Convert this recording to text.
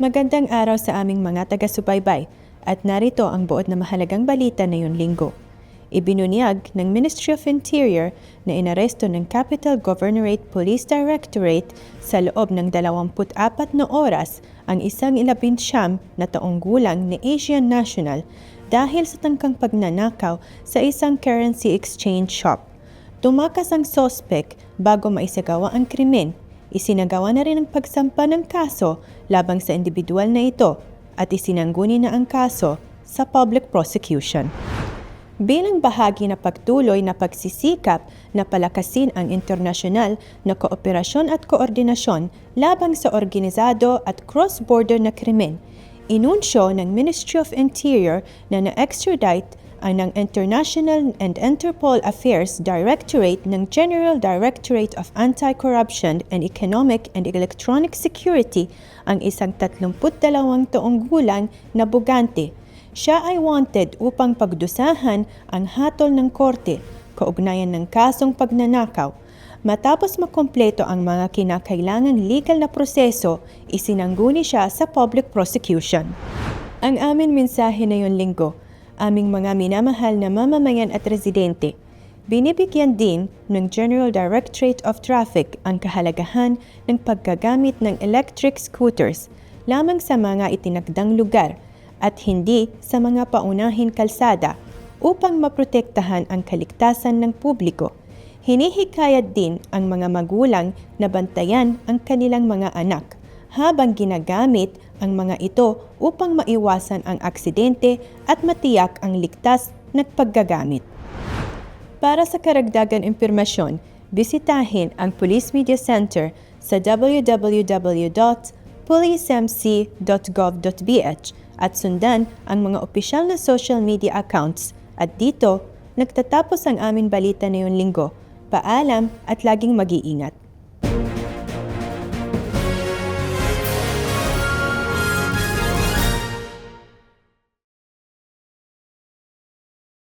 Magandang araw sa aming mga taga-subaybay at narito ang buod na mahalagang balita na yun linggo. Ibinunyag ng Ministry of Interior na inaresto ng Capital Governorate Police Directorate sa loob ng 24 na oras ang isang 19 na taong gulang na Asian national dahil sa tangkang pagnanakaw sa isang currency exchange shop. Tumakas ang sospek bago maisagawa ang krimen. Isinagawa na rin ang pagsampa ng kaso labang sa individual na ito at isinangguni na ang kaso sa public prosecution. Bilang bahagi na pagtuloy na pagsisikap na palakasin ang internasyonal na kooperasyon at koordinasyon labang sa organisado at cross-border na krimen, inunsyo ng Ministry of Interior na na-extradite ang ng International and Interpol Affairs Directorate ng General Directorate of Anti-Corruption and Economic and Electronic Security ang isang 32 taong gulang na bugante. Siya ay wanted upang pagdusahan ang hatol ng korte, kaugnayan ng kasong pagnanakaw. Matapos makumpleto ang mga kinakailangang legal na proseso, isinangguni siya sa public prosecution. Ang aming mensahe na yun linggo, aming mga minamahal na mamamayan at residente, binibigyan din ng General Directorate of Traffic ang kahalagahan ng paggagamit ng electric scooters lamang sa mga itinakdang lugar at hindi sa mga paunahin kalsada upang maprotektahan ang kaligtasan ng publiko. Hinihikayat din ang mga magulang na bantayan ang kanilang mga anak habang ginagamit ang mga ito upang maiwasan ang aksidente at matiyak ang ligtas na paggagamit. Para sa karagdagan impormasyon, bisitahin ang Police Media Center sa www.policemc.gov.ph at sundan ang mga opisyal na social media accounts. At dito, nagtatapos ang aming balita na yun linggo. Paalam at laging mag-iingat.